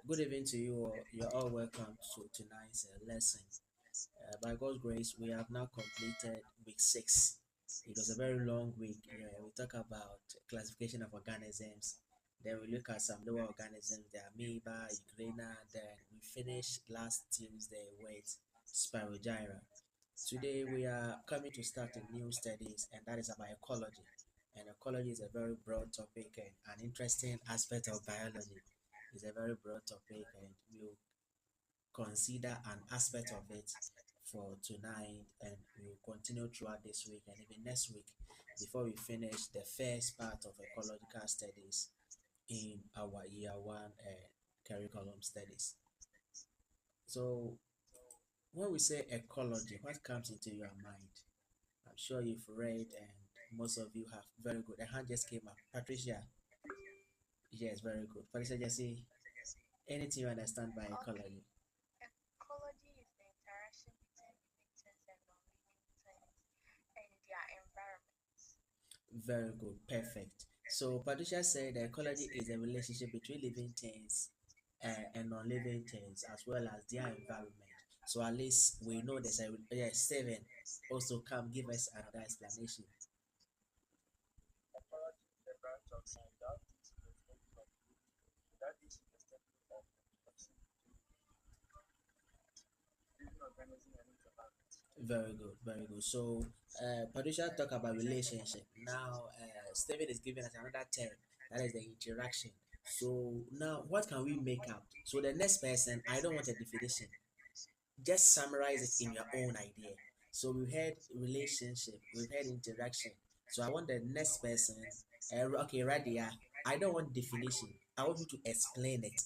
Good evening to you all. You're all welcome to tonight's lesson. By God's grace, we have now completed week 6. It was a very long week. We talk about classification of organisms. Then we look at some lower organisms, the amoeba, euglena. Then we finished last Tuesday with spirogyra. Today we are coming to start a new studies, and that is about ecology. And ecology is a very broad topic and an interesting aspect of biology. It's a very broad topic, and we'll consider an aspect of it for tonight, and we'll continue throughout this week and even next week before we finish the first part of ecological studies in our year one curriculum studies. So when we say ecology, what comes into your mind? I'm sure you've read, and most of you have. Very good. A hand just came up. Patricia, yes, very good. Patricia, just say anything you understand by ecology. Ecology is the interaction between living things and non-living things and their environment. Very good. Perfect. So Patricia said that ecology is a relationship between living things and non-living things as well as their environment. So at least we know there's a Steven also come give us another explanation. Very good, very good. So, Patricia talk about relationship. Now, Steven is giving us another term that is the interaction. So now, what can we make out? So the next person, I don't want a definition. Just summarize it in your own idea. So we had relationship, we had interaction. So I want the next person. Okay, right there. I don't want definition. I want you to explain it.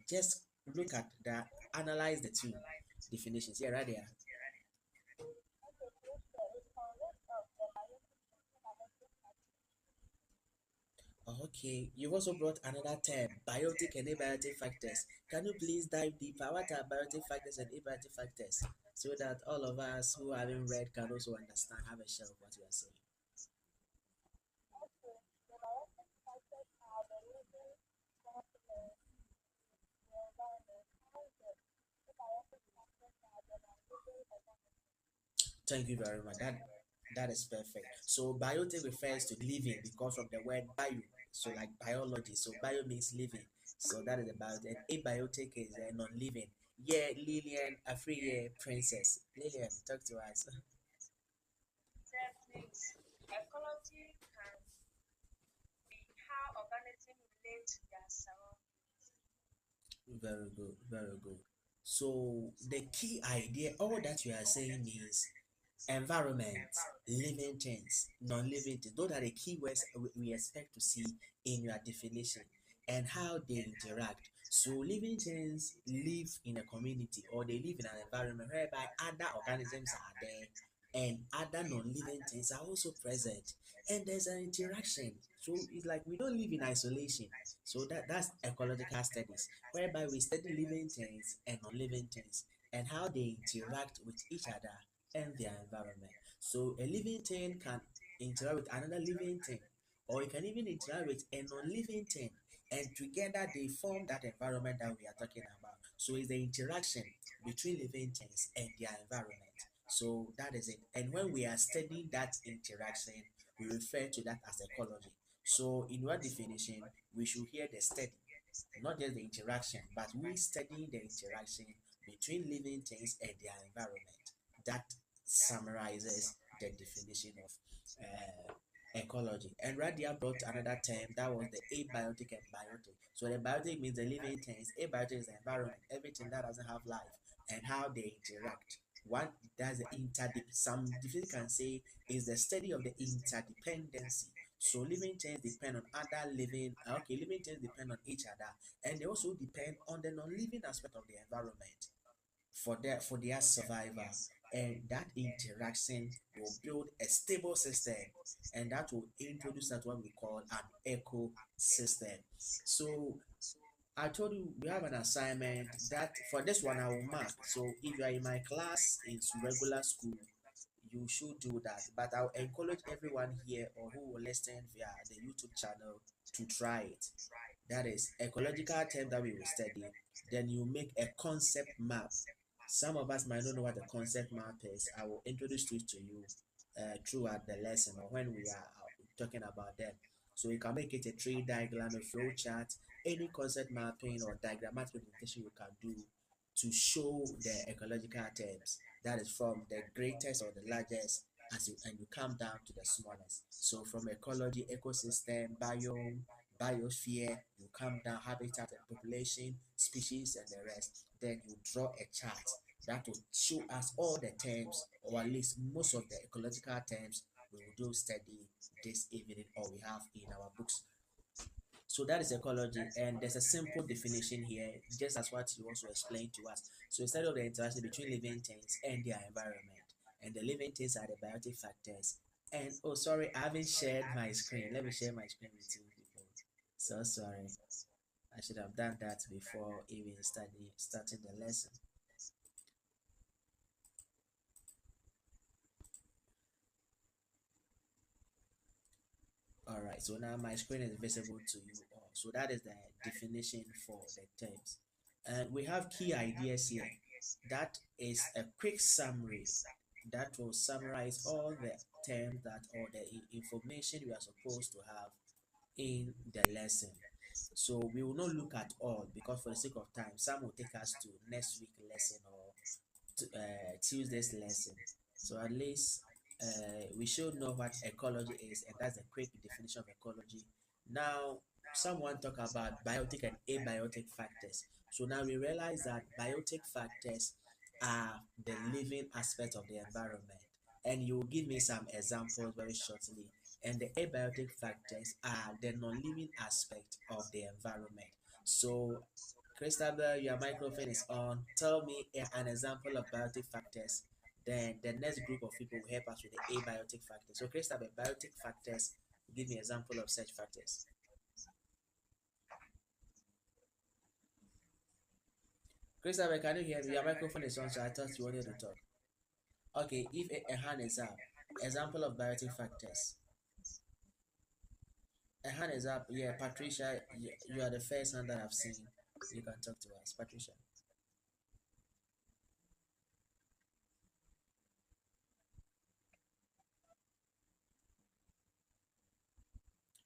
Just look at the analyze the two definitions. Yeah, right there. Okay, you've also brought another term, biotic and abiotic factors. Can you please dive deeper? What are biotic factors and abiotic factors? So that all of us who haven't read can also understand, have a share of what you are saying. Thank you very much. That is perfect. So biotic refers to living because of the word bio. So like biology. So bio means living. So that is about it. Abiotic is non-living. Yeah, Lillian, a free princess. Lillian, talk to us. Definitely, ecology can be how organisms relate to their surroundings. Very good, very good. So the key idea, all that you are saying means environment, living things, non-living things. Those are the key words we expect to see in your definition and how they interact. So living things live in a community or they live in an environment whereby other organisms are there and other non-living things are also present and there's an interaction. So it's like we don't live in isolation. So that's ecological studies whereby we study living things and non-living things and how they interact with each other and their environment. So a living thing can interact with another living thing, or it can even interact with a non-living thing, and together they form that environment that we are talking about. So it's the interaction between living things and their environment. So that is it. And when we are studying that interaction, we refer to that as ecology. So in your definition, we should hear the study, not just the interaction, but we study the interaction between living things and their environment. That summarizes the definition of ecology. And Radia brought another term that was the abiotic and biotic. So the biotic means the living things, abiotic is the environment, everything that doesn't have life and how they interact. One does the interdep. Some definition can say is the study of the interdependency. So living things depend on other living. Okay, living things depend on each other, and they also depend on the non-living aspect of the environment for their survival, and that interaction will build a stable system and that will introduce that what we call an ecosystem. So I told you we have an assignment that for this one I will mark. So if you are in my class in regular school, you should do that. But I'll encourage everyone here or who will listen via the YouTube channel to try it. That is ecological term that we will study. Then you make a concept map. Some of us might not know what a concept map is. I will introduce it to you throughout the lesson or when we are talking about them. So you can make it a tree diagram, a flow chart, any concept mapping or diagrammatic representation you can do to show the ecological terms. That is from the greatest or the largest as you and you come down to the smallest. So from ecology, ecosystem, biome, biosphere, you come down habitat and population, species, and the rest. Then you draw a chart that will show us all the terms, or at least most of the ecological terms we will do study this evening or we have in our books. So that is ecology, and there's a simple definition here, just as what you also explained to us. So instead of the interaction between living things and their environment, and the living things are the biotic factors. And oh, sorry, I haven't shared my screen. Let me share my screen with you people. So sorry, I should have done that before even starting the lesson. All right, so now my screen is visible to you all. So that is the definition for the terms. And we have key ideas here. That is a quick summary that will summarize all the terms that or the information we are supposed to have in the lesson. So we will not look at all because for the sake of time, some will take us to next week lesson or Tuesday's lesson. So at least we should know what ecology is, and that's a quick definition of ecology. Now, someone talk about biotic and abiotic factors. So now we realize that biotic factors are the living aspect of the environment, and you will give me some examples very shortly. And the abiotic factors are the non-living aspect of the environment. So Christabel, your microphone is on. Tell me an example of biotic factors. Then the next group of people will help us with the abiotic factors. So Christabel, biotic factors, give me an example of such factors. Christabel, can you hear me? Your microphone is on, so I thought you wanted to talk. Okay, if a hand is up, example of biotic factors. A hand is up. Yeah, Patricia, you are the first hand that I've seen. You can talk to us, Patricia.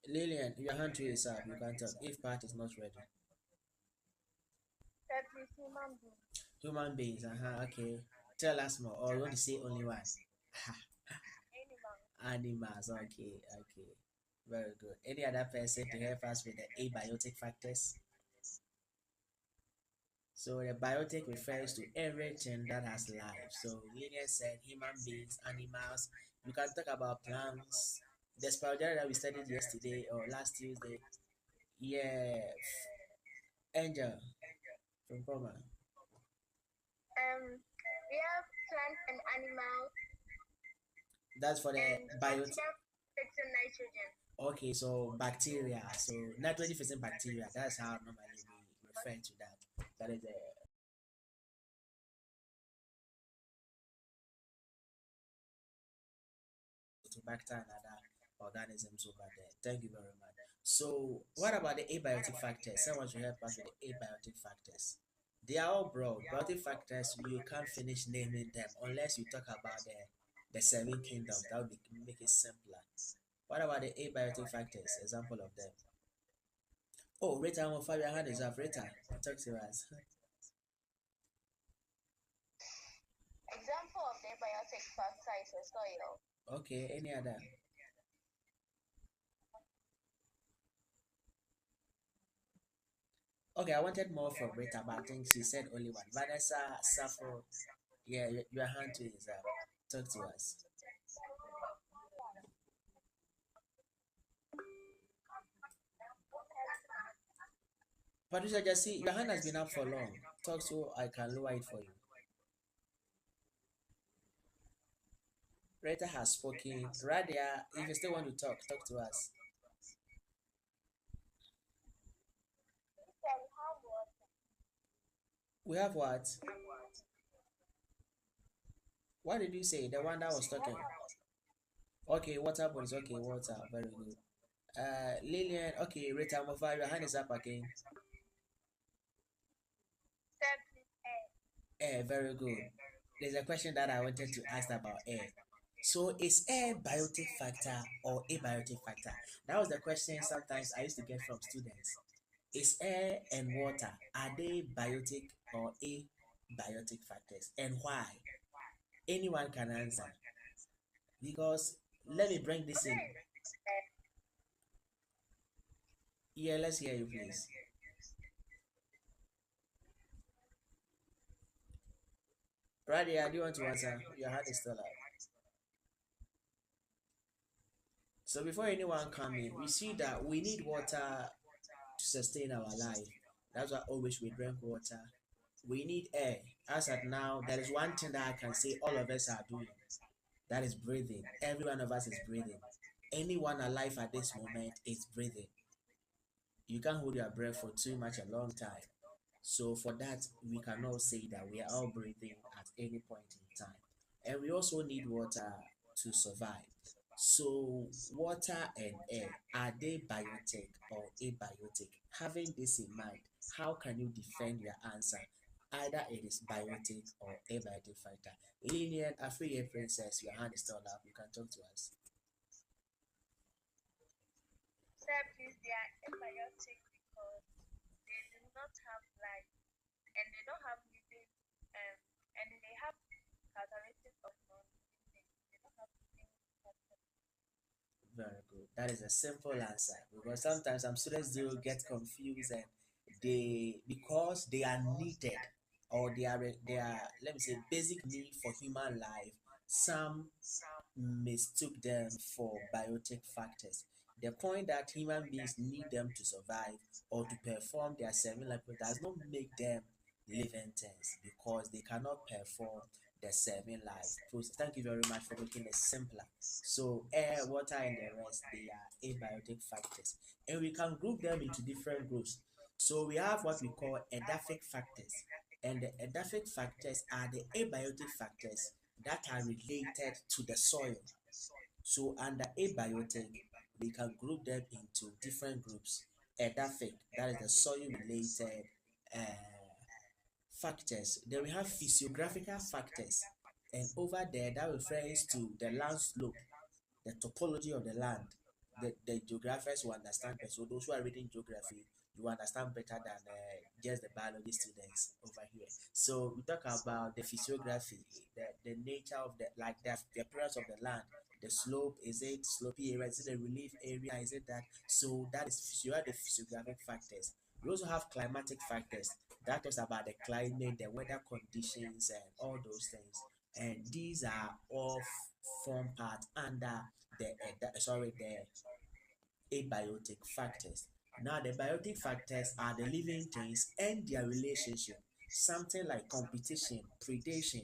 Lillian, your hand too is up. You can talk. If Pat is not ready. That is human being. Human beings, okay. Tell us more. Or you want to say only one? Animal. Animals, okay, okay. Very good. Any other person to help us with the abiotic factors? So the biotic refers to everything that has life. So Lilian said human beings, animals. You can talk about plants. The spider that we studied yesterday or last Tuesday. Yeah, Angel from Poma. We have plants and animals, That's for the and biotic. bacteria fix nitrogen. Okay, so bacteria. So nitrogen bacteria. That's how normally we refer to that. That is the to bacteria and other organisms over there. Thank you very much. So what about the abiotic factors? Someone should help us with the abiotic factors. They are all broad. Biotic factors, you can't finish naming them unless you talk about the seven kingdoms. That would make it simpler. What about the abiotic factors? Example of them. Oh, Rita, I'm on your hand is up. Rita, talk to us. Example of the biotic factor is the soil. Okay, any other? Okay, I wanted more from Rita, but I think she said only one. Vanessa, Sappho, yeah, your hand too is up. Talk to us. Patricia, just see, your hand has been up for long. Talk so I can lower it for you. Rita has spoken. Radia, if you still want to talk, talk to us. Then how was We have what? What did you say? The one that was talking. Okay, water bodies. Okay, water. Very good. Lillian, okay, Rita Mova, your hand is up again. Simply air. Air, very good. There's a question that I wanted to ask about air. So is air biotic factor or abiotic factor? That was the question sometimes I used to get from students. Is air and water, are they biotic or abiotic factors? And why? Anyone can answer. Because let me bring this in. Okay. Uh, Yeah, let's hear you, please. Radia, do you want to answer? Your hand is still up. So before anyone come in, we see that we need water to sustain our life. That's why always we drink water. We need air. As at now, there is one thing that I can say all of us are doing. That is breathing. Every one of us is breathing. Anyone alive at this moment is breathing. You can't hold your breath for too much a long time. So for that, we cannot say that we are all breathing at any point in time. And we also need water to survive. So water and air, are they biotic or abiotic? Having this in mind, how can you defend your answer? Either it is biotic or abiotic factor. Lillian, Afriya Princess, your hand is still up. You can talk to us. Simply they are abiotic because they do not have life and they don't have living um and they have characteristics of non-living things. They don't have living characteristics. Very good. That is a simple answer because sometimes some students do get confused and they because they are needed or they are let me say basic need for human life. Some mistook them for biotic factors. The point that human beings need them to survive or to perform their seven life does not make them living things because they cannot perform the seven life process. Thank you very much for making it simpler. So air, water, and the rest they are abiotic factors, and we can group them into different groups. So we have what we call edaphic factors, and the edaphic factors are the abiotic factors that are related to the soil. So under abiotic, we can group them into different groups. Edaphic, that is the soil related factors. Then we have physiographical factors, and over there that refers to the land slope, the topology of the land. The geographers will understand better. So those who are reading geography, you understand better than just the biology students over here. So we talk about the physiography, the nature of the appearance of the land. The slope, is it slopey area? Is it a relief area? Is it that? So that is you have the physiographic factors. We also have climatic factors. That talks about the climate, the weather conditions, and all those things. And these are all form part under the abiotic factors. Now, the biotic factors are the living things and their relationship. Something like competition, predation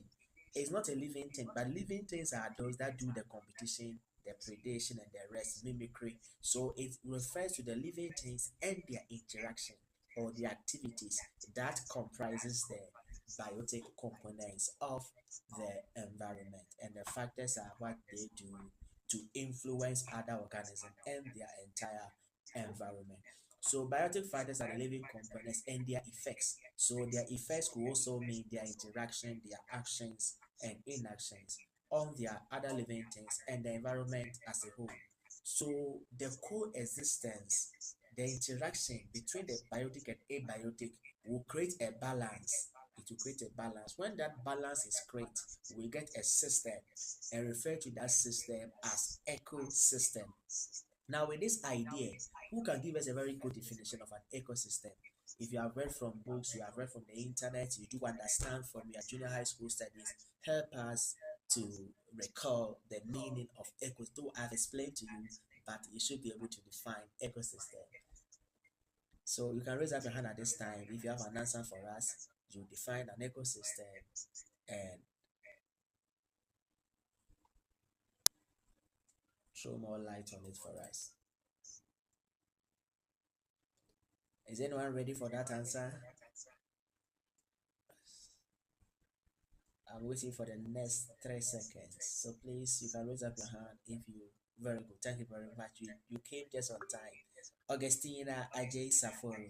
is not a living thing, but living things are those that do the competition, the predation, and the rest, mimicry. So it refers to the living things and their interaction or the activities that comprises the biotic components of the environment. And the factors are what they do to influence other organisms and their entire environment. So biotic factors are the living components and their effects. So their effects could also mean their interaction, their actions and inactions on their other living things and the environment as a whole. So the coexistence, the interaction between the biotic and abiotic will create a balance. It will create a balance. When that balance is created, we get a system and refer to that system as ecosystem. Now, with this idea, who can give us a very good definition of an ecosystem? If you have read from books, you have read from the internet, you do understand from your junior high school studies, help us to recall the meaning of ecosystem. Though I've explained to you, but you should be able to define ecosystem. So you can raise up your hand at this time. If you have an answer for us, you define an ecosystem and throw more light on it for us. Is anyone ready for that answer? I'm waiting for the next 3 seconds. So please, you can raise up your hand if you. Very good. Thank you very much. You came just on time. Augustina Ajay Saforo.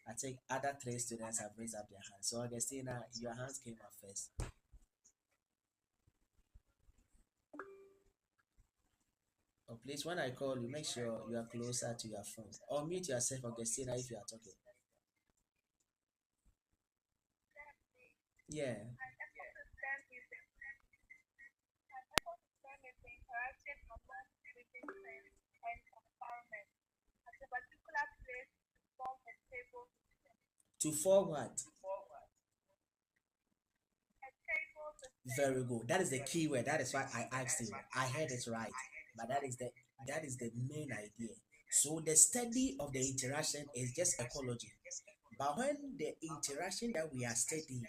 I think other three students have raised up their hands. So Augustina, your hands came up first. Oh, please, when I call you, make sure you are closer to your phone. Or mute yourself, Augustina, if you are talking. Yeah, Ecosystem is the interaction among living things and environment at a particular place to form a stable system. to forward. A stable system. Very good. That is the key word. That is why I asked you. I heard it right. But that is the main idea. So the study of the interaction is just ecology. But when the interaction that we are studying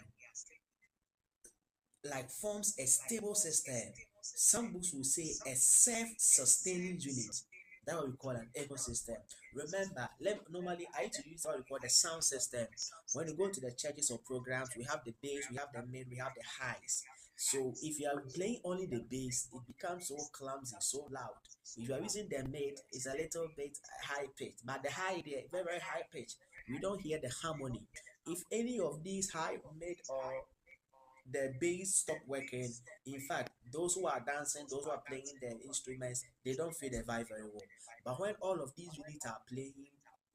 like forms a stable system. Some books will say a self-sustaining unit. That's what we call an ecosystem. Remember, normally I used to use what we call the sound system. When you go to the churches or programs, we have the bass, we have the mid, we have the highs. So if you are playing only the bass, it becomes so clumsy, so loud. If you are using the mid, it's a little bit high pitch, but the high there, very very high pitch. We don't hear the harmony. If any of these high, mid, or the bass stop working. In fact, those who are dancing, those who are playing the instruments, they don't feel the vibe very well. But when all of these units are playing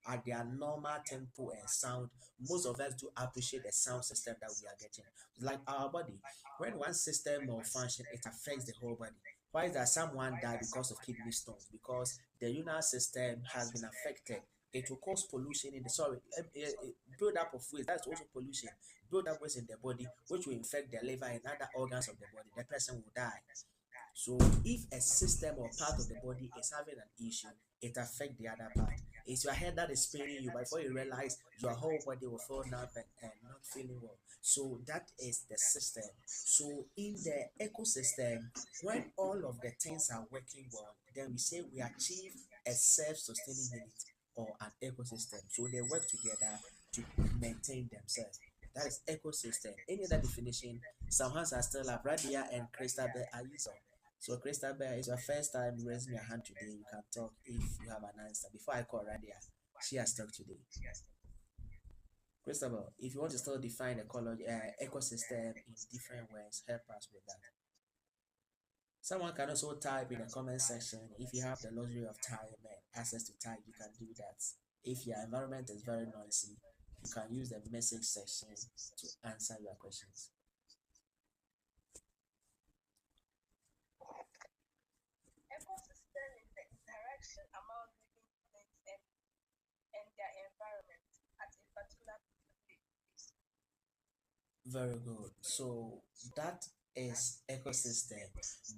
at their normal tempo and sound, most of us do appreciate the sound system that we are getting. Like our body, when one system malfunction, it affects the whole body. Why is that someone died because of kidney stones? Because the lunar system has been affected. It will cause pollution in the sorry build up of waste. That's also pollution. Build up waste in the body, which will infect the liver and other organs of the body. The person will die. So if a system or part of the body is having an issue, it affects the other part. It's your head that is paining you, but before you realize your whole body will feel numb and not feeling well. So that is the system. So in the ecosystem, when all of the things are working well, then we say we achieve a self-sustaining unit or an ecosystem. So they work together to maintain themselves. That is ecosystem. Any other definition? Some hands are still up. Radia and Christabel are used. So, Christabel, it's your first time raising your hand today. You can talk if you have an answer. Before I call Radia, she has talked today. Christabel, if you want to still define ecology, ecosystem in different ways, help us with that. Someone can also type in the comment section. If you have the luxury of time and access to type, you can do that. If your environment is very noisy, you can use the message section to answer your questions. Ecosystem is the interaction among living things and their environment at a particular place. Very good. So that is ecosystem.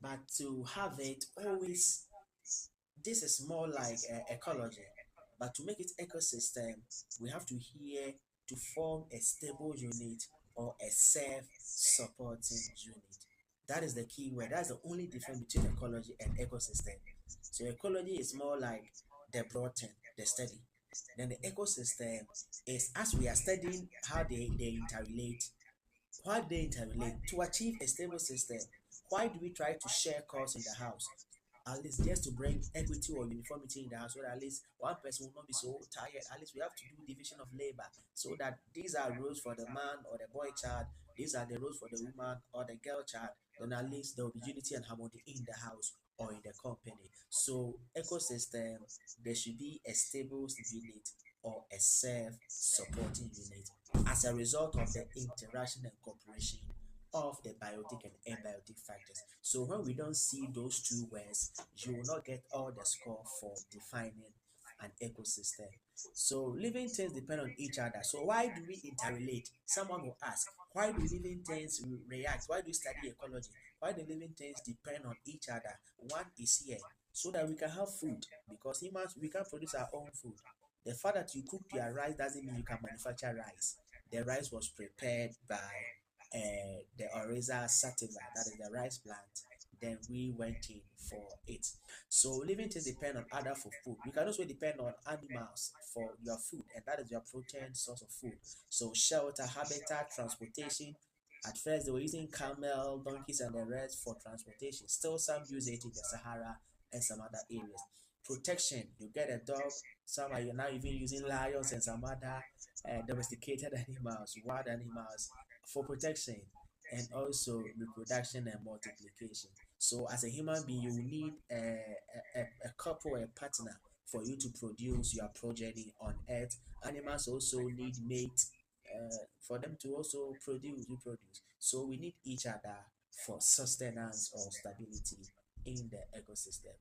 But to have it always, this is more like ecology. But to make it ecosystem, we have to hear to form a stable unit or a self-supporting unit. That is the key word. That's the only difference between ecology and ecosystem. So ecology is more like the broad term, the study. Then the ecosystem is as we are studying how they interrelate. Why do they interrelate? To achieve a stable system. Why do we try to share costs in the house? At least just to bring equity or uniformity in the house, so that at least one person will not be so tired. At least we have to do division of labor so that these are roles for the man or the boy child, these are the roles for the woman or the girl child. Then at least there will be unity and harmony in the house or in the company. So ecosystem, there should be a stable unit or a self-supporting unit as a result of the interaction and cooperation of the biotic and abiotic factors. So when we don't see those two words, you will not get all the score for defining an ecosystem. So living things depend on each other. So why do we interrelate? Someone will ask, why do living things react? Why do we study ecology? Why do living things depend on each other? One is here so that we can have food because humans we can produce our own food. The fact that you cooked your rice doesn't mean you can manufacture rice. The rice was prepared by the Oriza sativa, that is the rice plant. Then we went in for it. So living things depend on other for food. We can also depend on animals for your food, and that is your protein source of food. So shelter, habitat, transportation, At first, they were using camel, donkeys, and the rest for transportation. Still, some use it in the Sahara and some other areas. Protection, you get a dog. Some are now even using lions and some other domesticated animals, wild animals for protection and also reproduction and multiplication. So, as a human being, you need a couple, a partner for you to produce your progeny on Earth. Animals also need mate for them to also reproduce. So we need each other for sustenance or stability in the ecosystem.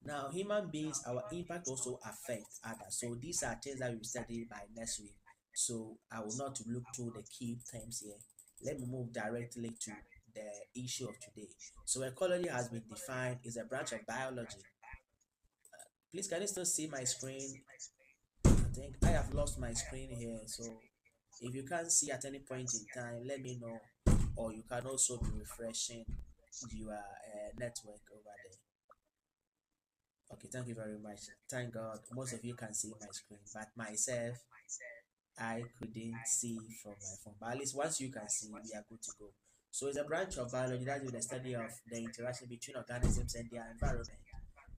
Now, human beings, our impact also affect others. So these are things that we study by next week. So I will not look through the key terms here. Let me move directly to the issue of today. So ecology has been defined is a branch of biology. Please, can you still see my screen? I think I have lost my screen here. So if you can't see at any point in time, let me know. Or you can also be refreshing your network over there. Okay, thank you very much. Thank God, most of you can see my screen, but myself, I couldn't see from my phone. But at least once you can see, we are good to go. So it's a branch of biology that is the study of the interaction between organisms and their environment.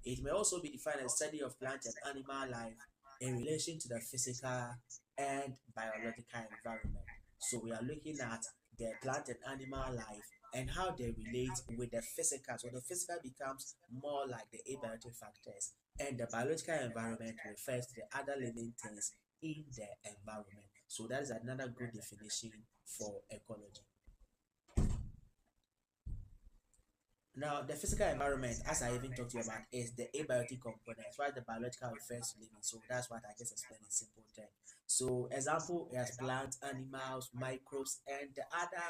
It may also be defined as study of plant and animal life in relation to the physical and biological environment. So we are looking at the plant and animal life and how they relate with the physical. So the physical becomes more like the abiotic factors, and the biological environment refers to the other living things in the environment. So that is another good definition for ecology. Now, the physical environment, as I even talked to you about, is the abiotic components, while the biological refers to living. So that's what I just explained in simple terms. So, example is plants, animals, microbes, and the other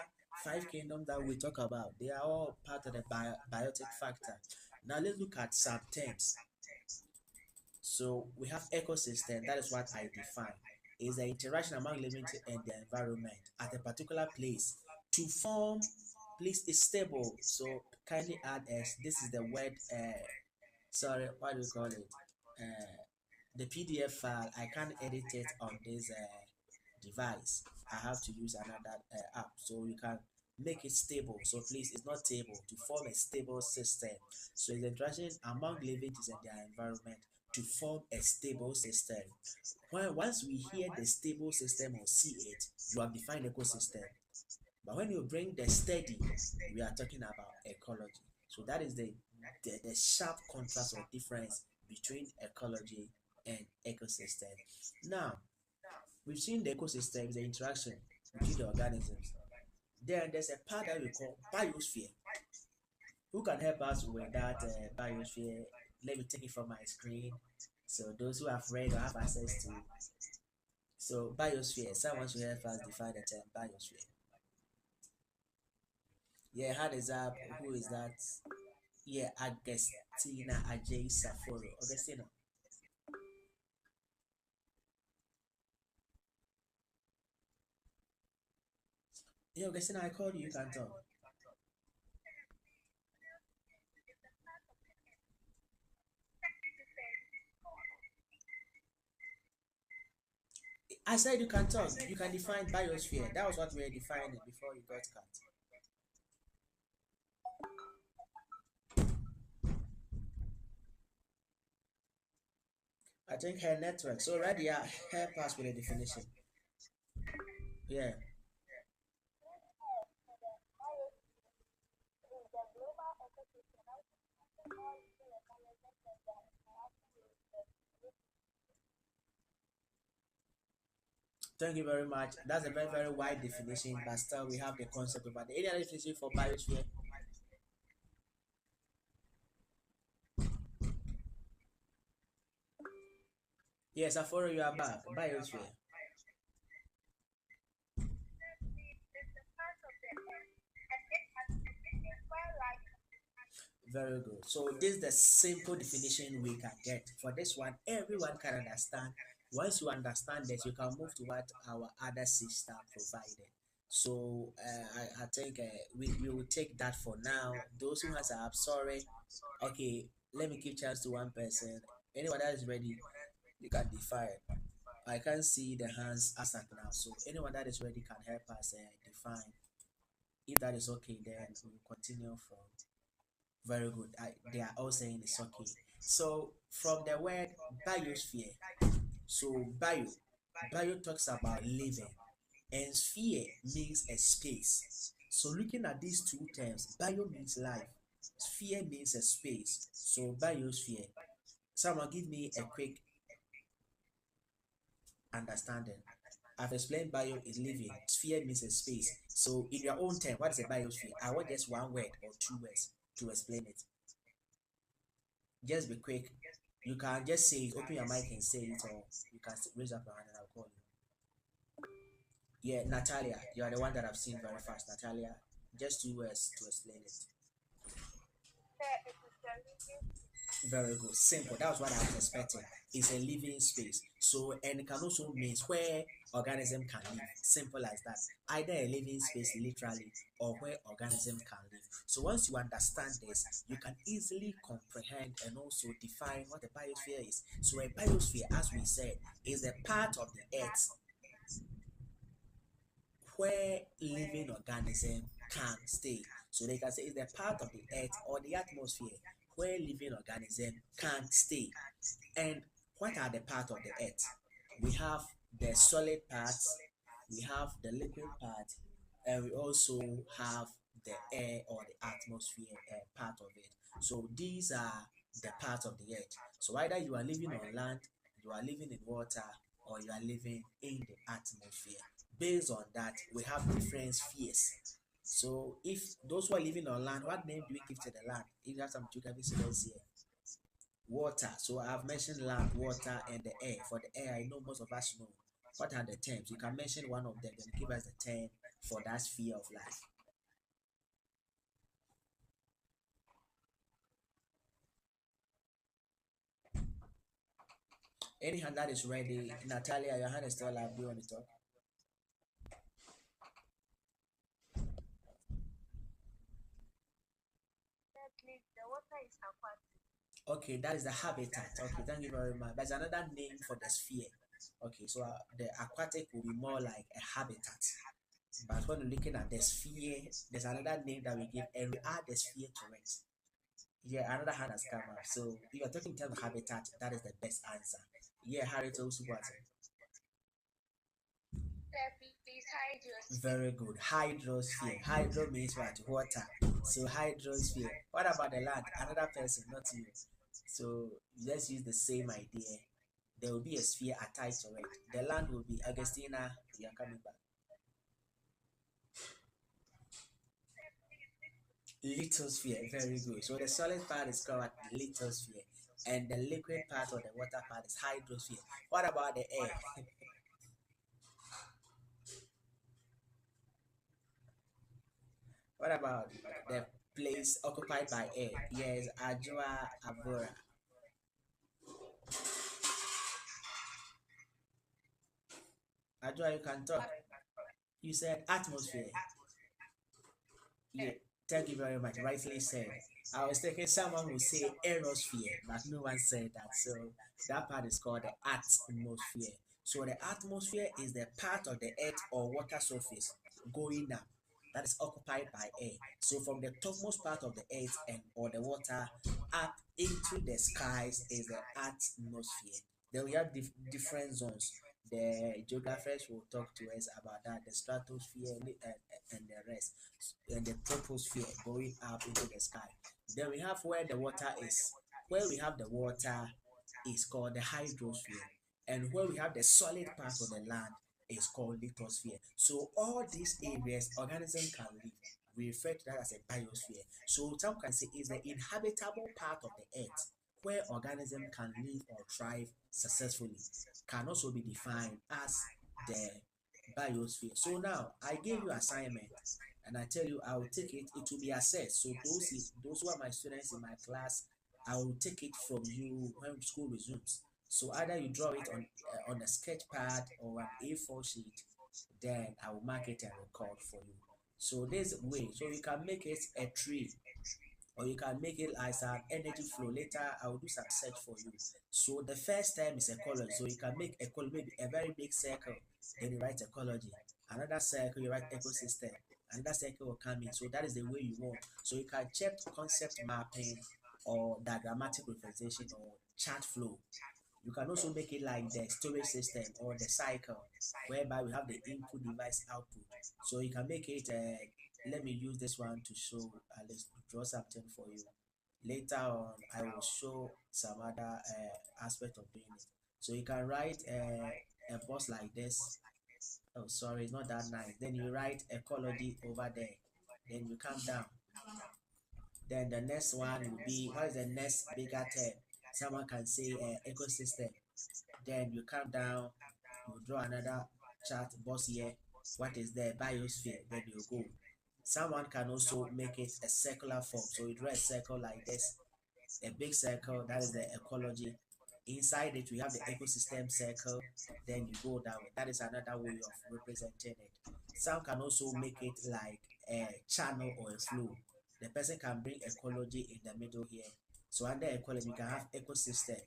five kingdoms that we talk about. They are all part of the biotic factor. Now, let's look at some terms. So we have ecosystem. That is what I define. Is the interaction among living things and the environment at a particular place to form place is stable. So kindly add as this is the word. Sorry, what do we call it? Uh, the PDF file. I can't edit it on this device. I have to use another app so you can make it stable. So please, it's not stable to form a stable system. So it's the interaction among living things and their environment to form a stable system. When once we hear the stable system or see it, you have defined ecosystem. But when you bring the steady, we are talking about ecology. So that is the sharp contrast or difference between ecology and ecosystem. Now, we've seen the ecosystem, the interaction between the organisms. Then there's a part that we call biosphere. Who can help us with that biosphere? Let me take it from my screen. So those who have read or have access to. So biosphere, someone should help us define the term biosphere. Yeah, hand is up. Who is that? Yeah, Agustina Ajay Saforo. Augustina. Yeah, Augustina, I called you. You can talk. I said you can talk. You can define biosphere. That was what we were defining before you got cut. I think her network. So Radia, help us with the definition. Yeah. Thank you very much. That's a very, very wide definition, but still we have the concept about the any other definition for biosphere. Yes, I follow you are back. Biosphere. Very good. So this is the simple definition we can get. For this one, everyone can understand. Once you understand this, you can move to what our other sister provided. So I think we will take that for now. Those who has a app, sorry. Okay, let me give chance to one person. Anyone that is ready, you can define. I can't see the hands as at now. So anyone that is ready can help us define. If that is okay, then we will continue from. Very good. They are all saying it's okay. So from the word biosphere, so bio talks about living, and sphere means a space. So looking at these two terms, bio means life, sphere means a space. So biosphere. Someone give me a quick understanding. I've explained bio is living, sphere means a space. So in your own term, what is a biosphere? I want just one word or two words to explain it. Just be quick. You can just say it, open your mic and say it, or you can raise up your hand and I'll call you. Yeah, Natalia, you are the one that I've seen very fast. Natalia, just two words to explain it. It is the living Very good. Simple. That was what I was expecting. It's a living space. So, and it can also mean where organism can live. Simple as that. Either a living space literally or where organism can live. So once you understand this, you can easily comprehend and also define what a biosphere is. So a biosphere, as we said, is a part of the earth where living organism can stay. So they can say it's the part of the earth or the atmosphere where living organism can stay. And what are the parts of the earth? We have the solid parts, we have the liquid part, and we also have the air or the atmosphere part of it. So these are the parts of the earth. So either you are living on land, you are living in water, or you are living in the atmosphere. Based on that, we have different spheres. So if those who are living on land, what name do we give to the land? If you have some geography students here, water. So I've mentioned land, water, and the air. For the air, I know most of us know. What are the terms? You can mention one of them, then give us the term for that sphere of life. Any hand that is ready, Natalia, your hand is still up. Do you want to talk? that live. The water is aquatic. Okay, that is the habitat. Okay, thank you very much. There's another name for the sphere. Okay, so the aquatic will be more like a habitat. But when you're looking at the sphere, there's another name that we give, and we add the sphere to it. Yeah, another hand has come up. So if you're talking in terms of habitat, that is the best answer. Yeah, Harry told you what. That is hydrosphere. Very good. Hydrosphere. Hydro means what? Water. So hydrosphere. What about the land? Another person, not you. So let's use the same idea. There will be a sphere attached to it. The land will be Augustina. We are coming back. Lithosphere. Very good. So the solid part is called lithosphere, and the liquid part or the water part is hydrosphere. What about the air? What about the place occupied by air? Yes, Ajua Avora. Ajua, you can talk. You said atmosphere. Yeah, thank you very much. Rightly said. I was thinking someone would say aerosphere, but no one said that. So that part is called the atmosphere. So the atmosphere is the part of the earth or water surface going up that is occupied by air. So from the topmost part of the earth and or the water up into the skies is the atmosphere. Then we have different zones. The geographers will talk to us about that, the stratosphere and the rest, and the troposphere going up into the sky. Then we have where the water is. Where we have the water is called the hydrosphere, and where we have the solid part of the land is called lithosphere. So all these areas organisms can live. We refer to that as a biosphere. So some can say is the inhabitable part of the earth where organisms can live or thrive successfully. Can also be defined as the biosphere. So now I gave you assignment and I tell you I will take it, it will be assessed. So those who are my students in my class, I will take it from you when school resumes. So either you draw it on a sketch pad or an A4 sheet, then I will mark it and record for you. So this way, so you can make it a tree or you can make it as an energy flow. Later, I will do some search for you. So the first term is ecology. So you can make ecology maybe a very big circle, then you write ecology. Another circle, you write ecosystem. another circle will come in. So that is the way you want. So you can check concept mapping or diagrammatic representation or chart flow. You can also make it like the storage system or the cycle, whereby we have the input device output. So you can make it, let me use this one to show, let's draw something for you. Later on, I will show some other aspect of doing it. So you can write a box like this. Oh, sorry, it's not that nice. Then you write ecology over there. Then you come down. Then the next one will be, what is the next bigger term? Someone can say ecosystem. Then you come down, you draw another chart box here. What is the biosphere? Then you go. Someone can also make it a circular form. So you draw a circle like this, a big circle, that is the ecology. Inside it, we have the ecosystem circle. Then you go that way. That is another way of representing it. Some can also make it like a channel or a flow. The person can bring ecology in the middle here. So under ecology, we can have ecosystem.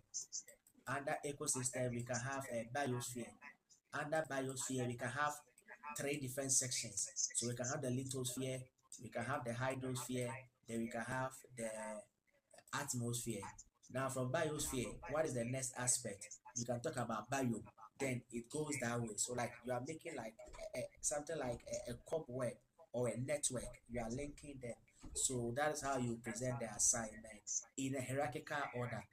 Under ecosystem, we can have a biosphere. Under biosphere, we can have three different sections. So we can have the lithosphere, we can have the hydrosphere, then we can have the atmosphere. Now from biosphere, what is the next aspect? You can talk about biome. Then it goes that way. So like you are making like something like a cobweb or a network. You are linking them. So that is how you present the assignment in a hierarchical order.